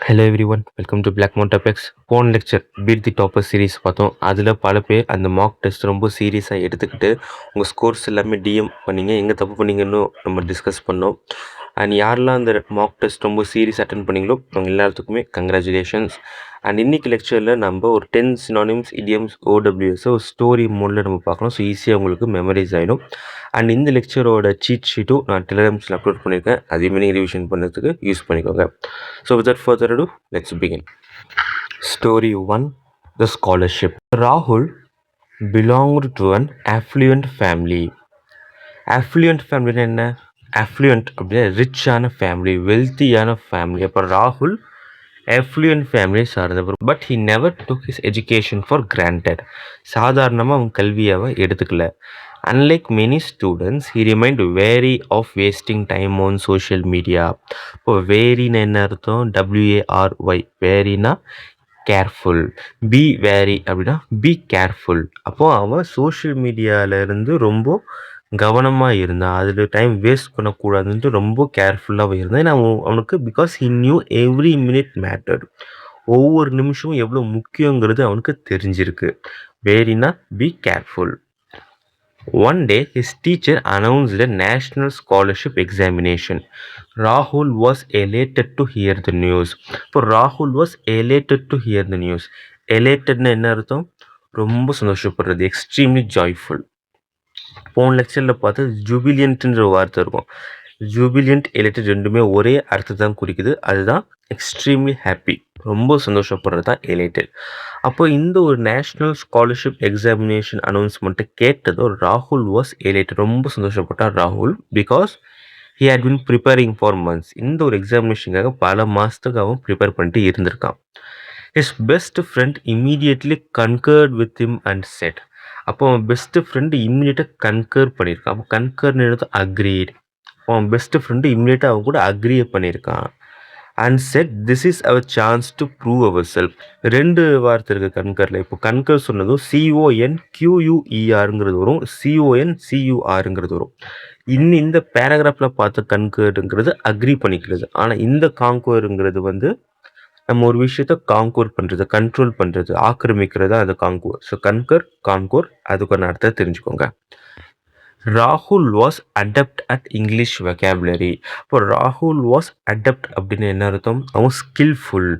Hello everyone, welcome to Blackmont techs. போன lecture beat the topper series பார்த்தோம். அதில் பல பேர் அந்த மார்க் டெஸ்ட் ரொம்ப சீரியஸாக எடுத்துக்கிட்டு உங்கள் ஸ்கோர்ஸ் எல்லாமே டிஎம் பண்ணீங்க, எங்கே தப்பு பண்ணீங்கன்னு நம்ம டிஸ்கஸ் பண்ணோம். அண்ட் யாரெல்லாம் அந்த மார்க் டெஸ்ட் ரொம்ப சீரியஸ் அட்டன் பண்ணீங்களோ அவங்க எல்லாத்துக்குமே கங்க்ராச்சுலேஷன்ஸ். அண்ட் இன்னைக்கு லெக்சரில் நம்ம ஒரு 10 சினானிம்ஸ், இடியம்ஸ், OWS ஒரு ஸ்டோரி மோடில் நம்ம பார்க்கலாம். ஸோ ஈஸியாக உங்களுக்கு மெமரைஸ் ஆகிடும். அண்ட் இந்த லெக்சரோட சீட் ஷீட்டும் நான் டெலிகிராம்ஸில் அப்லோட் பண்ணியிருக்கேன், அதையுமே நீங்கள் ரிவிஷன் பண்ணுறதுக்கு யூஸ் பண்ணிக்கோங்க. So without further ado, let's begin. Story 1. The Scholarship. Rahul belonged to an affluent family. Affluent family என்ன? Affluent அப்படின்னா ரிச்சான ஃபேமிலி, வெல்த்தியான ஃபேமிலி. அப்போ ராகுல் affluent family சார்ந்தவர். But he never took his education for granted. சாதாரணமாக அவன் கல்வியாவை எடுத்துக்கல. Unlike many students, he remained wary of wasting time on social media. இப்போ வேரின்னு என்ன அர்த்தம்? WARY. வேரினா கேர்ஃபுல். பி வேரி அப்படின்னா பி கேர்ஃபுல். அப்போ அவன் சோஷியல் மீடியாவிலேருந்து ரொம்ப கவனமாக இருந்தான், அதில் டைம் வேஸ்ட் பண்ணக்கூடாதுன்ட்டு ரொம்ப கேர்ஃபுல்லாக இருந்தான். ஏன்னா அவனுக்கு because he knew every minute matter. ஒவ்வொரு நிமிஷமும் எவ்வளோ முக்கியங்கிறது அவனுக்கு தெரிஞ்சிருக்கு. வேரினா be careful. One day, his teacher announced a national scholarship examination. Rahul was elated to hear the news. இப்போ Rahul was elated to hear the news. Elatedனா என்ன அர்த்தம்? ரொம்ப சந்தோஷப்படுறது, எக்ஸ்ட்ரீம்லி ஜாய்ஃபுல். போன லெக்சரில் பார்த்து ஜூபிலியன்ட்ன்ற வார்த்தை இருக்கும். ஜூபிலியன்ட், எலேட்டட் ரெண்டுமே ஒரே அர்த்தத்தை தான் குறிக்குது. அதுதான் எக்ஸ்ட்ரீம்லி ஹாப்பி, ரொம்ப சந்தோஷப்படுறது தான் எலேட்டட். அப்போ இந்த ஒரு நேஷ்னல் ஸ்காலர்ஷிப் எக்ஸாமினேஷன் அனௌன்ஸ்மெண்ட்டை கேட்டதோ ராகுல் வாஸ் எலேட்டட், ரொம்ப சந்தோஷப்பட்டார் ராகுல். Because he had been preparing for months. இந்த ஒரு எக்ஸாமினேஷனுக்காக பல மாதத்துக்கு அவன் ப்ரிப்பேர் பண்ணிட்டு இருந்திருக்கான். His best friend immediately concurred with him and said. அப்போ அவன் பெஸ்ட்டு ஃப்ரெண்டு இம்மிடியேட்டாக கன்கர் பண்ணியிருக்கான். அப்போ கன்கர்னு எடுத்து அக்ரீட். அவன் பெஸ்ட்டு ஃப்ரெண்டு இம்மிடியேட்டாக அவன் கூட அக்ரியே பண்ணியிருக்கான். And said this is our chance to prove our self. ரெண்டு வார்த்தை இருக்குது கன்கரில். இப்போ கன்கர் சொன்னதும் CONQUERங்கிறது வரும், CONCURங்கிறது வரும். இந்த பேராகிராஃபில் பார்த்த கன்கர்டுங்கிறது அக்ரி பண்ணிக்கிறது. ஆனால் இந்த காங்கோருங்கிறது வந்து நம்ம ஒரு விஷயத்த காங்கோர் பண்ணுறது, கண்ட்ரோல் பண்ணுறது, ஆக்கிரமிக்கிறது தான் அது காங்கோர். ஸோ கன்கர், காங்கோர், அதுக்கான அர்த்தத்தை தெரிஞ்சுக்கோங்க. ராகுல் was adept at English vocabulary. இப்போ ராகுல் வாஸ் அடப்ட் அப்படின்னு என்ன அர்த்தம்? அவன் ஸ்கில்ஃபுல்,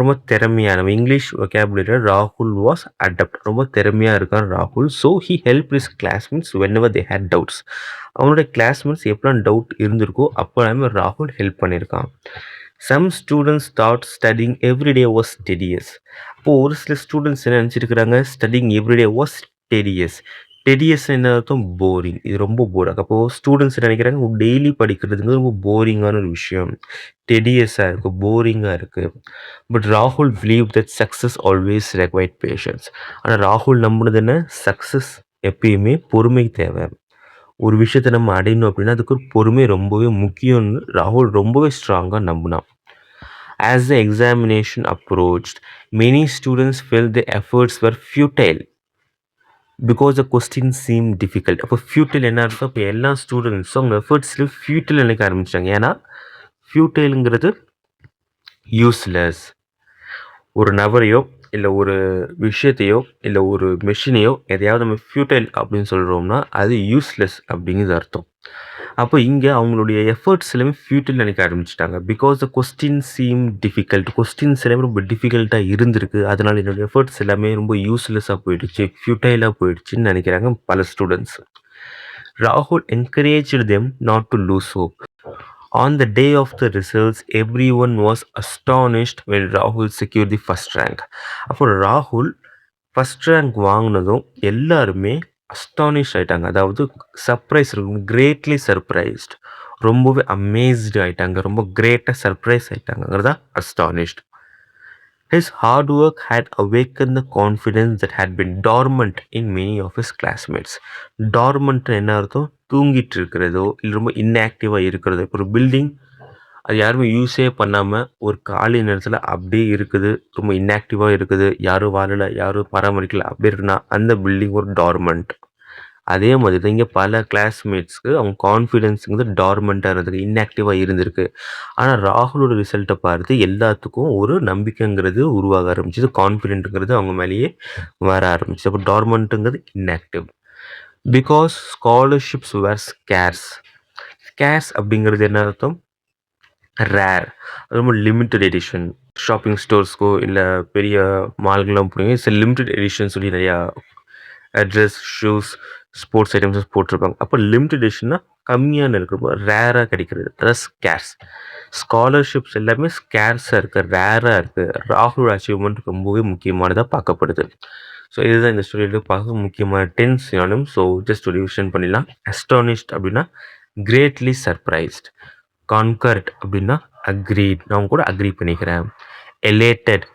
ரொம்ப திறமையான. இங்கிலீஷ் வெக்காபுலரியில் ராகுல் வாஸ் அடப்ட், ரொம்ப திறமையாக இருக்கான் ராகுல். So he help his classmates whenever they had doubts. அவனுடைய கிளாஸ்மேட்ஸ் எப்போலாம் டவுட் இருந்திருக்கோ அப்போ ராகுல் ஹெல்ப் பண்ணியிருக்கான். Some students thought studying every day was tedious. அப்போது ஒரு சில ஸ்டூடெண்ட்ஸ் என்ன நினச்சிருக்கிறாங்க? Studying everyday was tedious. Tedious என்ன அர்த்தம்? போரிங். இது ரொம்ப போராக. அப்போது ஸ்டூடெண்ட்ஸ் நினைக்கிறாங்க டெய்லி படிக்கிறதுங்கிறது ரொம்ப போரிங்கான ஒரு விஷயம், டெடியஸாக இருக்குது, போரிங்காக இருக்குது. பட் ராகுல் believe that success always required patience. ஆனால் ராகுல் நம்பினது என்ன? சக்ஸஸ் எப்பயுமே பொறுமை தேவை. ஒரு விஷயத்தை நம்ம அடையணும் அப்படின்னா அதுக்கு ஒரு பொறுமை ரொம்பவே முக்கியம்னு ராகுல் ரொம்பவே ஸ்ட்ராங்காக நம்பினான். As the examination approached, many students felt their efforts were futile because the questions seemed difficult. அப்போ ஃபியூட்டைல் என்ன அர்த்தம்? இப்போ எல்லா ஸ்டூடெண்ட்ஸும் அவங்க எஃபர்ட்ஸில் ஃபியூட்டைல் நினைக்க ஆரம்பிச்சிட்டாங்க. ஏன்னா ஃபியூட்டைலுங்கிறது யூஸ்லெஸ். ஒரு நபரையோ இல்லை ஒரு விஷயத்தையோ இல்லை ஒரு மெஷினையோ எதையாவது நம்ம ஃபியூட்டைல் அப்படின்னு சொல்கிறோம்னா அது யூஸ்லெஸ் அப்படிங்கிறது அர்த்தம். அப்போ இங்கே அவங்களுடைய எஃபர்ட்ஸ் எல்லாமே ஃபியூட்டைல் நினைக்க ஆரம்பிச்சிட்டாங்க. Because the question seem difficult. Questions எல்லாமே ரொம்ப டிஃபிகல்ட்டாக இருந்திருக்கு, அதனால் என்னோடய எஃபர்ட்ஸ் எல்லாமே ரொம்ப யூஸ்லெஸ்ஸாக போயிடுச்சு, ஃபியூட்டைலாக போயிடுச்சுன்னு நினைக்கிறாங்க பல ஸ்டூடெண்ட்ஸ். ராகுல் encouraged them not to lose hope. On the day of the results, everyone was astonished when Rahul secured the first rank. அப்போ ராகுல் ஃபஸ்ட் ரேங்க் வாங்கினதும் எல்லாருமே அஸ்டானிஷ் ஆகிட்டாங்க. அதாவது சர்ப்ரைஸ், கிரேட்லி சர்ப்ரைஸ்ட், ரொம்பவே அமேஸ்டு ஆகிட்டாங்க, ரொம்ப கிரேட்டாக சர்ப்ரைஸ் ஆகிட்டாங்கிறதா astonished. His hard work had awakened the confidence that had been dormant in many of his classmates. Dormant என்ன அர்த்தம்? தூங்கிட்டு இருக்கிறதோ இல்லை ரொம்ப இன்ஆக்டிவாக இருக்கிறதோ. இப்போ ஒரு பில்டிங் அது யாருமே யூஸே பண்ணாமல் ஒரு காலி நேரத்தில் அப்படியே இருக்குது, ரொம்ப இன்ஆக்டிவாக இருக்குது, யாரும் வாழலை, யாரும் பராமரிக்கலை, அப்படி இருக்குன்னா அந்த பில்டிங் ஒரு டார்மெண்ட். அதே மாதிரி தான் இங்கே பல கிளாஸ்மேட்ஸ்க்கு அவங்க கான்ஃபிடென்ஸுங்கிறது டார்மெண்ட்டாக இருந்திருக்கு, இன்ஆக்டிவாக இருந்திருக்கு. ஆனால் ராகுலோட ரிசல்ட்டை பார்த்து எல்லாத்துக்கும் ஒரு நம்பிக்கைங்கிறது உருவாக ஆரம்பிச்சது, கான்ஃபிடென்ட்டுங்கிறது அவங்க மேலேயே வர ஆரம்பிச்சு. அப்போ டார்மெண்ட்டுங்கிறது inactive. Because scholarships were scarce. Scarce அப்படிங்கிறது என்ன அர்த்தம்? ரேர். ரொம்ப லிமிட்டட் எடிஷன். ஷாப்பிங் ஸ்டோர்ஸ்க்கோ இல்லை பெரிய மால்கள்லாம் போனீங்க, இட்ஸ் லிமிட்டட் எடிஷன் சொல்லி நிறையா ட்ரெஸ், ஷூஸ், ஸ்போர்ட்ஸ் ஐட்டம்ஸ் போட்டிருப்பாங்க. அப்போ லிமிட்டட் எடிஷன்னா கம்மியான இருக்கிறப்போ ரேராக கிடைக்கிறது, அதாவது ஸ்கேர்ஸ். ஸ்காலர்ஷிப்ஸ் எல்லாமே ஸ்கேர்ஸாக இருக்குது, ரேராக இருக்குது. ராகுல் அச்சீவ்மெண்ட் ரொம்பவே முக்கியமானதாக பார்க்கப்படுது. ஸோ இதுதான் இந்த ஸ்டோரியில் பார்க்க முக்கியமான 10 synonyms. ஸோ ஜஸ்ட் ஒரு ரிவிஷன் பண்ணிடலாம். அஸ்டானிஷ்ட் அப்படின்னா கிரேட்லி சர்ப்ரைஸ்ட். கான்கர்ட் அப்படின்னா அக்ரீட், நான் கூட அக்ரி பண்ணிக்கிறேன். எலேட்டட்,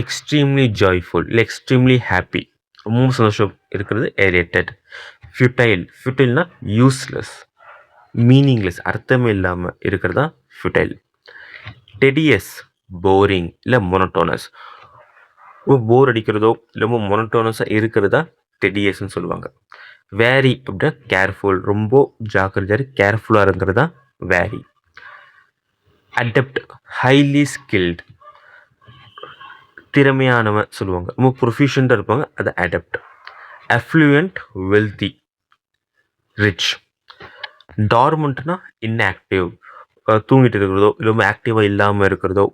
எக்ஸ்ட்ரீம்லி ஜாய்ஃபுல் இல்லை எக்ஸ்ட்ரீம்லி ஹாப்பி, ரொம்ப சந்தோஷம் இருக்கிறது எலேட்டட். ஃபியூட்டைல், ஃபியூட்டைல்னா யூஸ்லெஸ், மீனிங்லெஸ், அர்த்தமே இல்லாமல் இருக்கிறதா ஃபியூட்டைல். டெடியஸ், போரிங் இல்லை மொனோட்டோனஸ், ரொம்ப போர் அடிக்கிறதோ இல்லை ரொம்ப மொனோட்டோனஸாக இருக்கிறதா டெடியஸ்ன்னு சொல்லுவாங்க. வேரி அப்படின்னா கேர்ஃபுல், ரொம்ப ஜாக்கிரதையாக கேர்ஃபுல்லாக இருக்கிறதா வேரி. அடப்ட், ஹைலி ஸ்கில்ட், திறமையானவன் சொல்லுவாங்க, ரொம்ப ப்ரொஃபிஷியண்டாக இருப்பாங்க, அது அடப்ட். Affluent, wealthy, rich. டார்மெண்ட்னா இன்ஆக்டிவ், தூங்கிட்டு இருக்கிறதோ இல்லை ரொம்ப ஆக்டிவாக இல்லாமல் இருக்கிறதோ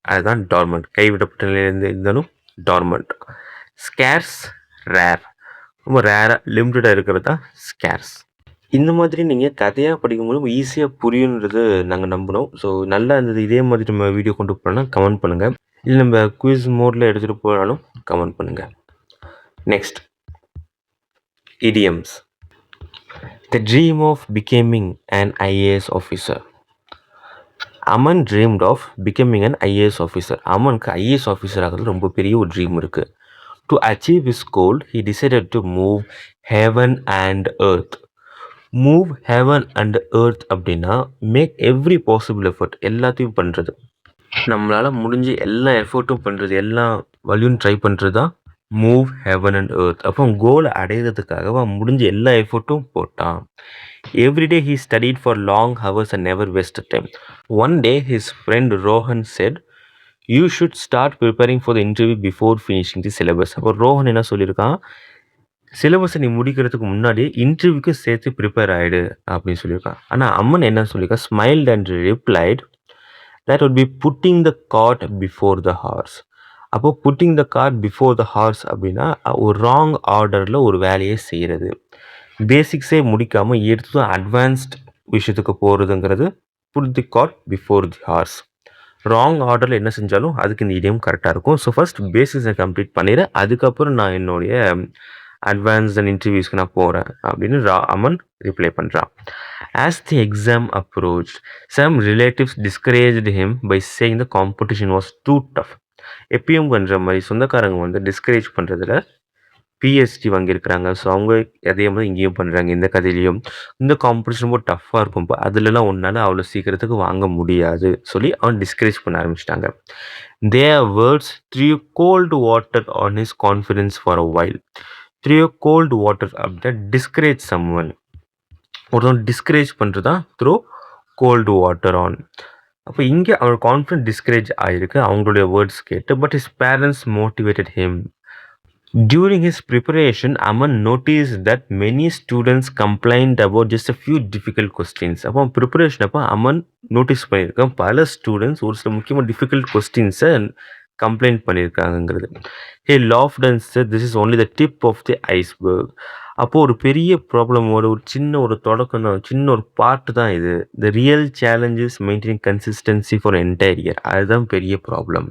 அதுதான் டார்மெண்ட், கைவிடப்பட்ட நிலையிலேருந்து இருந்தாலும் டார்மெண்ட். ஸ்கேர்ஸ், ரேர், ரொம்ப ரேராக லிமிட்டடாக இருக்கிறது தான் ஸ்கேர்ஸ். இந்த மாதிரி நீங்கள் கதையாக படிக்கும்போது ஈஸியாக புரியுன்றது நாங்கள் நம்பினோம். ஸோ நல்லா இருந்தது. இதே மாதிரி நம்ம வீடியோ கொண்டு போனால் கமெண்ட் பண்ணுங்கள், இல்லை நம்ம குவிஸ் மோடில் எடுத்துகிட்டு போனாலும் கமெண்ட் பண்ணுங்கள். Next, idioms. The dream of becoming an IAS officer. Aman dreamed of becoming an IAS officer. அமனுக்கு IAS officer ஆகிறது ரொம்ப பெரிய ஒரு ட்ரீம் இருக்குது. To achieve his goal, he decided to move heaven and earth. Move heaven and earth அப்படின்னா make every possible effort, எல்லாத்தையும் பண்ணுறது, நம்மளால் முடிஞ்சு எல்லா எஃபர்ட்டும் பண்ணுறது, எல்லா வழியும் ட்ரை பண்ணுறது தான் மூவ் ஹெவன் அண்ட் எர்த். அப்போ கோலை அடையிறதுக்காக அவன் முடிஞ்ச எல்லா எஃபர்ட்டும் போட்டான். Everyday he studied for long hours and never waste time. One day his friend Rohan set, you should start preparing for the interview before finishing the syllabus. அப்போ ரோஹன் என்ன சொல்லியிருக்கான், சிலபஸை நீ முடிக்கிறதுக்கு முன்னாடி இன்டர்வியூக்கு சேர்த்து ப்ரிப்பேர் ஆகிடு அப்படின்னு சொல்லியிருக்கான். ஆனால் அம்மன் என்ன சொல்லியிருக்கா, smiled and replied that would be putting the cart before the horse. அப்போது putting the cart before the horse அப்படின்னா ஒரு ராங் ஆர்டரில் ஒரு வேலையை செய்கிறது, பேசிக்ஸே முடிக்காமல் எடுத்து அட்வான்ஸ்ட் விஷயத்துக்கு போகிறதுங்கிறது put the cart before the horse. Wrong ஆர்டரில் என்ன செஞ்சாலும் அதுக்கு இந்த இடியம் கரெக்டாக இருக்கும். ஸோ ஃபஸ்ட் பேசிக்ஸை கம்ப்ளீட் பண்ணிடுறேன், அதுக்கப்புறம் நான் என்னுடைய அட்வான்ஸ் அண்ட் இன்டர்வியூஸ்க்கு நான் போகிறேன் அப்படின்னு அமன் ரிப்ளை பண்ணுறான். As the exam approach, some relatives discouraged him by saying the competition was too tough. எப்பயும் பண்ணுற மாதிரி சொந்தக்காரங்க வந்து டிஸ்கரேஜ் பண்ணுறதுல பிஎஸ்டி வாங்கியிருக்கிறாங்க. ஸோ அவங்க அதே மாதிரி இங்கேயும் பண்ணுறாங்க. இந்த கதையிலையும் இந்த காம்படிஷன் ரொம்ப டஃப்பாக இருக்கும், அதுலலாம் ஒன்றால் அவ்வளோ சீக்கிரத்துக்கு வாங்க முடியாது சொல்லி அவன் டிஸ்கரேஜ் பண்ண ஆரம்பிச்சிட்டாங்க. Their words threw cold water on his confidence for a while. Threw cold water அப்படின்னா discourage someone, ஒருத்தன் டிஸ்கரேஜ் பண்ணுறது தான் த்ரோ கோல்டு வாட்டர் ஆன். அப்போ இங்கே அவர் கான்ஃபிடன்ட் டிஸ்கரேஜ் ஆகிருக்கு அவங்களுடைய வேர்ட்ஸ் கேட்டு. But his parents motivated him. During his preparation, Aman noticed that many students complained about just a few difficult questions. அப்போ ப்ரிப்பரேஷன் அப்போ அமன் நோட்டீஸ் பண்ணியிருக்கேன், பல ஸ்டூடெண்ட்ஸ் ஒரு சில முக்கியமாக டிஃபிகல்ட் கொஸ்டின்ஸை கம்ப்ளைண்ட் பண்ணியிருக்காங்கிறது. He laughed and said, this is only the tip of the iceberg. அப்போது ஒரு பெரிய ப்ராப்ளமோட ஒரு சின்ன ஒரு தொடக்கம் தான், சின்ன ஒரு பார்ட்டு தான் இது. The real challenges maintaining consistency for entire year, அதுதான் பெரிய ப்ராப்ளம்.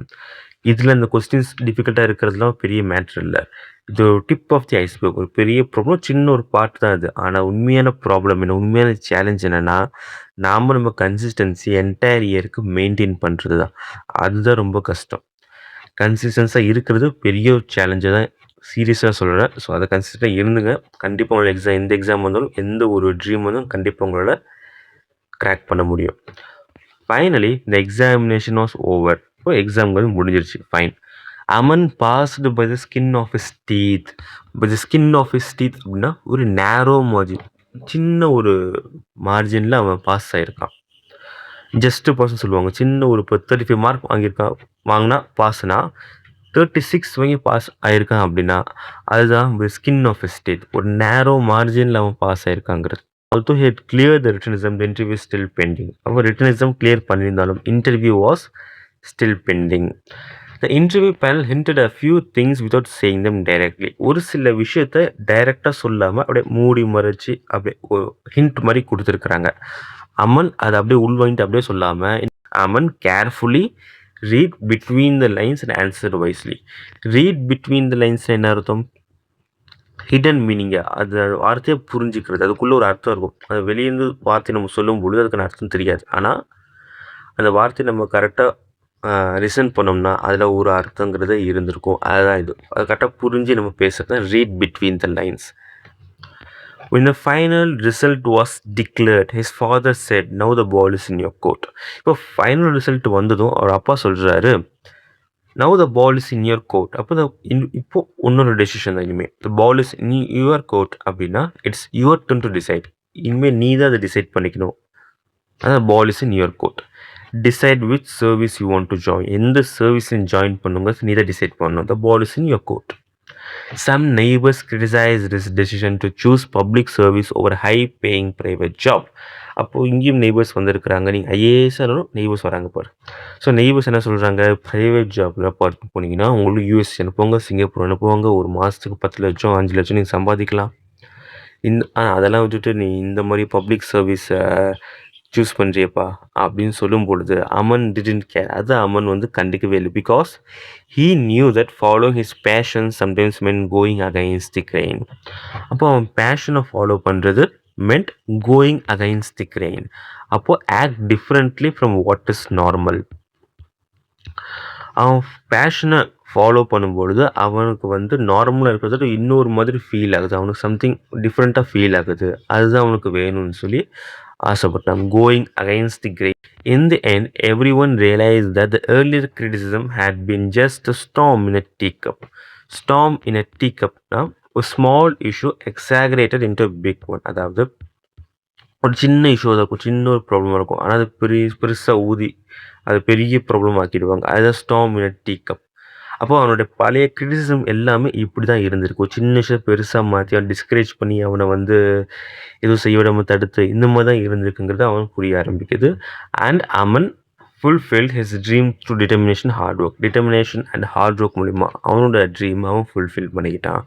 இதில் இந்த கொஸ்டின்ஸ் டிஃபிகல்ட்டாக இருக்கிறதுலாம் பெரிய மேட்ரு இல்லை, இது ஒரு டிப் ஆஃப் தி ஐஸ்பர்க், ஒரு பெரிய ப்ராப்ளம், சின்ன ஒரு பார்ட் தான் இது. ஆனால் உண்மையான ப்ராப்ளம் என்ன, உண்மையான சேலஞ்ச் என்னென்னா நம்ம கன்சிஸ்டன்சி என்டையர் இயருக்கு மெயின்டைன் பண்ணுறது தான். அதுதான் ரொம்ப கஷ்டம். கன்சிஸ்டன்ஸாக இருக்கிறது பெரிய ஒரு சேலஞ்சை தான் சீரியஸாக சொல்கிறேன். ஸோ அதை கன்சிஸ்டண்டாக இருந்துங்க, கண்டிப்பாக உங்களோட எக்ஸாம் எந்த எக்ஸாம் வந்தாலும் எந்த ஒரு ட்ரீம் வந்தாலும் கண்டிப்பாக உங்களால் கிராக் பண்ண முடியும். ஃபைனலி இந்த எக்ஸாமினேஷன் வாஸ் ஓவர். இப்போ எக்ஸாம் வந்து முடிஞ்சிருச்சு, fine. Aman passed by the skin of his teeth. By the skin of his teeth அப்படின்னா ஒரு நேரோ மார்ஜின், சின்ன ஒரு மார்ஜினில் அவன் பாஸ் ஆகிருக்கான். ஜஸ்ட்டு பாஸ்ன்னு சொல்லுவாங்க. சின்ன ஒரு இப்போ 35 மார்க் வாங்கினா பாஸ்னா 36 வாங்கி பாஸ் ஆயிருக்கான் அப்படின்னா அதுதான் ஸ்கின் ஆஃப் his teeth. ஒரு நேரோ மார்ஜினில் அவன் பாஸ் ஆயிருக்காங்கிறது. Also he had cleared the written exam, the interview is still pending. அவன் ரிட்டன் எக்ஸாம் கிளியர் பண்ணியிருந்தாலும் interview was still pending. The interview panel hinted a few things without saying them directly. ஒரு சில விஷயத்த டைரெக்டாக சொல்லாமல் அப்படியே மூடி மறைச்சி அப்படியே ஹிண்ட் மாதிரி கொடுத்துருக்குறாங்க. அமன் அதை அப்படியே உள்வாங்கிட்டு அப்படியே சொல்லாமல் Aman carefully read between the lines and answer wisely. Read between the lines என்ன அர்த்தம்? ஹிடன் மீனிங்கை, அது வார்த்தையை புரிஞ்சுக்கிறது, அதுக்குள்ளே ஒரு அர்த்தம் இருக்கும். அது வெளியேருந்து வார்த்தை நம்ம சொல்லும் பொழுது அதுக்கான அர்த்தம் தெரியாது. ஆனால் அந்த வார்த்தையை நம்ம கரெக்டாக லிசன் பண்ணோம்னா அதில் ஒரு அர்த்தங்கிறது இருந்திருக்கும். அதுதான் இது. அது கரெக்டாக புரிஞ்சு நம்ம பேசுறது தான் read between the lines. When the final result was declared, his father said, "Now the ball is in your court." இப்போ ஃபைனல் ரிசல்ட் வந்ததும் அவர் அப்பா சொல்கிறாரு, "Now the ball is in your court." அப்போ இப்போ இன்னொரு டெசிஷன் தான். இனிமேல் the ball is in your court அப்படின்னா it's your turn to decide. இனிமேல் நீ தான் அதை டிசைட் பண்ணிக்கணும். அதான் ball is in your court. Decide which service you want to join. எந்த சர்வீஸையும் ஜாயின் பண்ணுங்க நீ தான் டிசைட் பண்ணணும். The ball is in your court. Some neighbors criticized this decision to choose public service over high-paying private job. அப்போது இங்கேயும் neighbours வந்திருக்கிறாங்க. நீங்கள் ஐஏஎஸ்ஸாலும் neighbours வராங்க பாரு. ஸோ நெய்பர்ஸ் என்ன சொல்கிறாங்க, ப்ரைவேட் ஜாப்பில் பார்த்து போனீங்கன்னா உங்களுக்கு யூஎஸ் அனுப்புவாங்க, சிங்கப்பூர் அனுப்புவாங்க, ஒரு மாதத்துக்கு 10 லட்சம் 5 லட்சம் நீங்கள் சம்பாதிக்கலாம். அதெல்லாம் விட்டுட்டு நீ இந்த மாதிரி பப்ளிக் சர்வீஸை சூஸ் பண்ணுறியப்பா அப்படின்னு சொல்லும் பொழுது அமன் டிடன்ட் கேர். அது அமன் வந்து கண்டுக்கவே இல்லை. Because he knew that following his passion sometimes meant going against the grain. அப்போ அவன் பேஷனை ஃபாலோ பண்ணுறது meant going against the grain. அப்போது act differently from what is normal. அவன் பேஷனை ஃபாலோ பண்ணும்பொழுது அவனுக்கு வந்து நார்மலாக இருக்கிறது இன்னொரு மாதிரி ஃபீல் ஆகுது. அவனுக்கு சம்திங் டிஃப்ரெண்ட்டாக ஃபீல் ஆகுது. அதுதான் அவனுக்கு வேணும்னு சொல்லி ஆசைப்பட்டான். Going against the grain. In the end, everyone realized that the earlier criticism had been just a storm in a teacup. Storm in a teacup, a small issue exaggerated into a big one. அதாவது ஒரு சின்ன issue இருக்கும், சின்ன ஒரு problem இருக்கும், ஆனால் அது பெருசாக ஊதி அது பெரிய ப்ராப்ளம் ஆக்கிடுவாங்க. அதுதான் ஸ்டார்ம் இன் a teacup. அப்போ அவனுடைய பழைய கிரிட்டிசிசம் எல்லாமே இப்படி தான் இருந்திருக்கு. ஒரு சின்ன விஷயம் பெருசாக மாற்றி அவன் டிஸ்கரேஜ் பண்ணி அவனை வந்து எதுவும் செய்ய விடாமல் தடுத்து இந்த மாதிரி தான் இருந்திருக்குங்கிறது அவன் புரிய ஆரம்பிக்குது. And Aman fulfilled his dream through determination hard work. Determination and hard work மூலிமா அவனோட ட்ரீம் அவன் ஃபுல்ஃபில் பண்ணிக்கிட்டான்.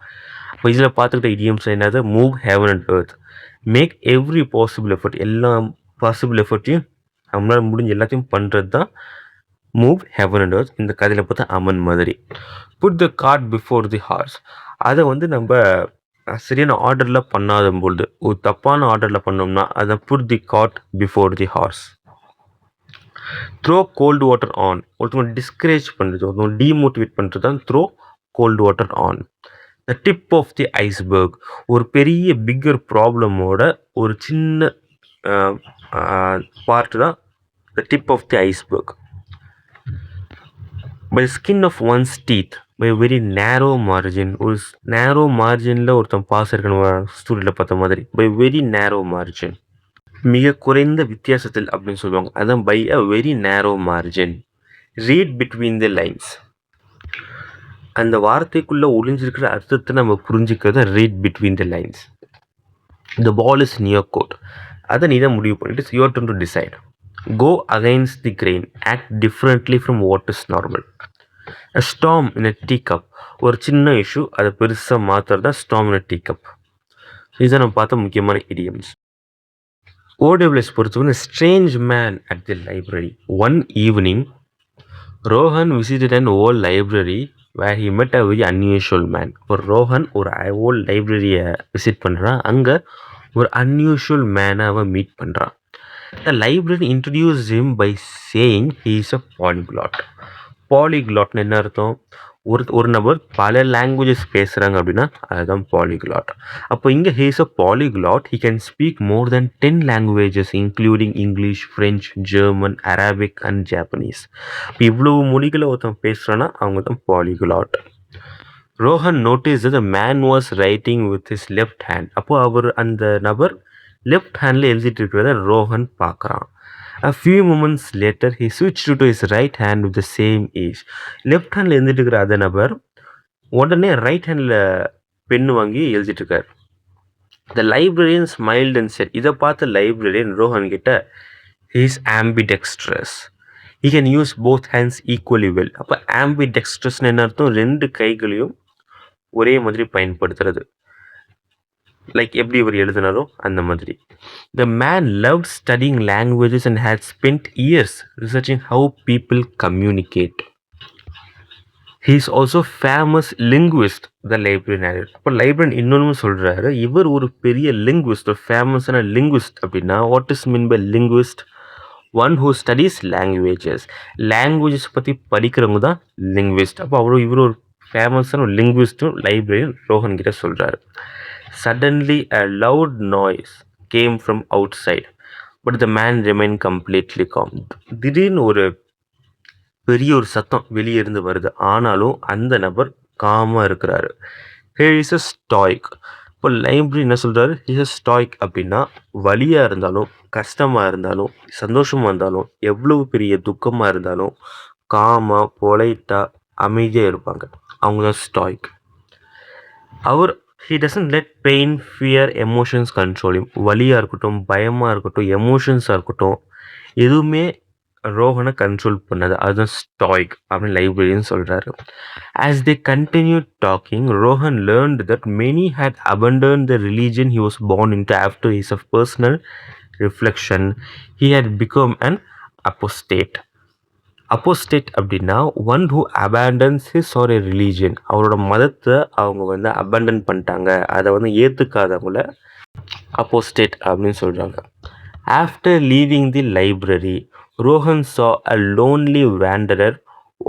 இப்போ இதில் பார்த்துக்கிட்ட இடியம்ஸ் என்னது, move heaven and earth, make every possible effort. எல்லா பாசிபிள் எஃபர்ட்டையும் நம்மளால் முடிஞ்ச எல்லாத்தையும் பண்ணுறது தான் மூவ் ஹெவன் அண்ட் எர்த். இந்த கதையில் பார்த்தா அமன் மாதிரி. Put the cart before the horse. அதை வந்து நம்ம சரியான ஆர்டரில் பண்ணாத பொழுது, ஒரு தப்பான ஆர்டரில் பண்ணோம்னா அதை put the cart before the horse. Throw cold water on. ஒருத்தவங்க டிஸ்கரேஜ் பண்ணுறது, ஒருத்தவங்க டீமோட்டிவேட் பண்ணுறது தான் throw cold water on. The tip of the iceberg. ஒரு பெரிய பிக்கர் ப்ராப்ளமோட ஒரு சின்ன பார்ட் தான் the tip of the iceberg. By skin of one's teeth, by very narrow margin. ஒரு நேரோ மார்ஜினில் ஒருத்தன் பாஸ் இருக்கணும் ஸ்டூடெண்ட்டில் பார்த்த மாதிரி. பை வெரி நேரோ மார்ஜின், மிக குறைந்த வித்தியாசத்தில் அப்படின்னு சொல்லுவாங்க. அதுதான் by a very narrow margin. Read between the lines. அந்த வார்த்தைக்குள்ளே ஒளிஞ்சிருக்கிற அர்த்தத்தை நம்ம புரிஞ்சுக்கிறத read between the lines. The ball is in your court. அதை நீ தான் முடிவு பண்ணிட்டு it's your turn to decide. Go against the grain, act differently from what is normal. A storm in a teacup. ஒரு சின்ன இஷ்யூ அதை பெருசாக மாற்றுறது தான் storm in a teacup. இதுதான் நம்ம பார்த்த முக்கியமான idioms. OWS பொறுத்தவரை strange man at the library. One evening, Rohan visited an old library where he met a very unusual man. ஒரு ரோஹன் ஒரு ஓல்ட் லைப்ரரியை விசிட் பண்ணுறான். அங்கே ஒரு அன்யூஷுவல் மேனை அவன் மீட் பண்ணுறான். The librarian introduced him by saying he is a polyglot. பாலிகிளாட்னு என்ன அர்த்தம்? ஒரு நபர் பல லாங்குவேஜஸ் பேசுறாங்க அப்படின்னா அதுதான் பாலிகிளாட். அப்போ இங்க he is a polyglot. He can speak more than 10 languages including English, French, German, Arabic and Japanese. இப்போ இவ்வளவு மொழிகளை ஒருத்தன் பேசுறான்னா அவங்க தான் polyglot. Rohan noticed that the man was writing with his left hand. அப்போ அவர் அந்த நபர் லெஃப்ட் ஹேண்ட்ல எழுதிட்டு இருக்கிறத ரோஹன் பார்க்குறான். A few moments later, he switched to his right hand with the same ease. Left ஹேண்ட்ல எழுதிட்டு இருக்கிற அதே நபர் உடனே ரைட் ஹேண்ட்ல பென் வாங்கி எழுதிட்டு இருக்காரு. The librarian smiled and said, இதை பார்த்த லைப்ரரியன் ரோஹன் கிட்ட, he is ambidextrous. He can use both hands equally well. அப்போ ambidextrous என்ன அர்த்தம்? ரெண்டு கைகளையும் ஒரே மாதிரி பயன்படுத்துறது. லைக் எப்படி இவர் எழுதினாரோ அந்த மாதிரி. The man loved studying languages and had spent years researching how people communicate. He is also famous linguist, the librarian added. அப்போ லைப்ரரியன் இன்னொன்று சொல்றாரு, இவர் ஒரு பெரிய லிங்குவிஸ்ட், ஒரு ஃபேமஸான லிங்குவிஸ்ட். அப்படின்னா what is mean by linguist? One who studies languages. Languages பற்றி படிக்கிறவங்க தான் லிங்குவிஸ்ட். அப்போ இவர் ஒரு ஃபேமஸான ஒரு லிங்குவிஸ்ட்டும் லைப்ரரியன் ரோஹன் கிட்ட சொல்றாரு. Suddenly a loud noise came from outside, but the man remained completely calm. திடீர்னு ஒரு பெரிய ஒரு சத்தம் வெளியே இருந்து வருது, ஆனாலும் அந்த நபர் காமாக இருக்கிறாரு. Here is a stoic. இப்போ லைப்ரரி என்ன சொல்றாரு? He is a stoic அப்படின்னா வலியாக இருந்தாலும் கஷ்டமாக இருந்தாலும் சந்தோஷமாக இருந்தாலும் எவ்வளவு பெரிய துக்கமாக இருந்தாலும் காமாக பொலைட்டாக அமைதியாக இருப்பாங்க. அவங்க தான் ஸ்டாய்க். அவர் he doesn't let pain, fear, emotions control him. வலியாக இருக்கட்டும், பயமாக இருக்கட்டும், எமோஷன்ஸாக இருக்கட்டும், எதுவுமே ரோஹனை கண்ட்ரோல் பண்ணாது. அதுதான் ஸ்டாய்க் அப்படின்னு லைப்ரரியன் சொல்கிறாரு. As they continued talking, Rohan learned that many had abandoned the religion he was born into. After his personal reflection, he had become an apostate. அப்போஸ்டேட் அப்படின்னா one who abundance his R a religion. அவரோட மதத்தை அவங்க abandon பண்ணிட்டாங்க, அதை ஏற்றுக்காதவங்கள அப்போஸ்டேட் அப்படின்னு சொல்கிறாங்க. After leaving the library, Rohan saw a lonely wanderer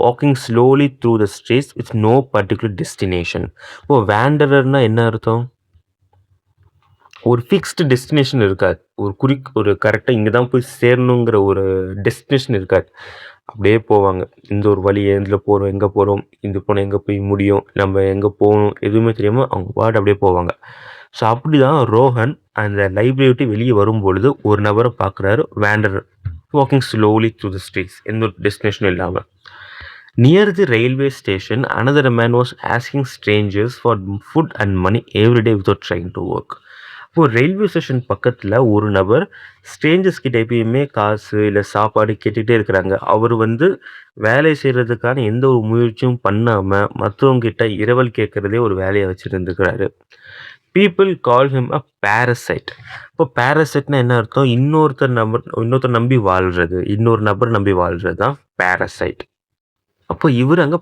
walking slowly through the streets with no particular destination. இப்போ வேண்டரர்னா என்ன அர்த்தம்? ஒரு ஃபிக்ஸ்டு டெஸ்டினேஷன் இருக்காது. ஒரு கரெக்டாக இங்கே தான் போய் சேரணுங்கிற ஒரு டெஸ்டினேஷன் இருக்காது. அப்படியே போவாங்க. இந்த ஒரு வழி, எதில் போகிறோம், எங்கே போகிறோம், இது போனால் எங்கே போய் முடியும், நம்ம எங்கே போகணும் எதுவுமே தெரியாமல் அவங்க பாட்டு அப்படியே போவாங்க. ஸோ அப்படி தான் ரோஹன் அந்த லைப்ரரி விட்டு வெளியே வரும்பொழுது ஒரு நபரை பார்க்குறாரு, wanderer walking slowly through the streets, எந்த ஒரு டெஸ்டினேஷனும் இல்லாமல். Near the railway station, another man was asking strangers for food and money every day without trying to work. இப்போ ரயில்வே ஸ்டேஷன் பக்கத்தில் ஒரு நபர் ஸ்ட்ரேஞ்சர்ஸ் கிட்ட எப்பயுமே காசு இல்லை சாப்பாடு கேட்டுகிட்டே இருக்கிறாங்க. அவர் வேலை செய்கிறதுக்கான எந்த ஒரு முயற்சியும் பண்ணாமல் மற்றவங்க கிட்ட இரவல் கேட்குறதே ஒரு வேலையை வச்சுருந்துக்கிறாரு. People call him a parasite. இப்போ பேரசைட்னா என்ன அர்த்தம்? இன்னொருத்தர் நம்பி வாழ்கிறது, இன்னொரு நபர் நம்பி வாழ்கிறது தான் பேரசைட். அப்போ இவர் அங்கே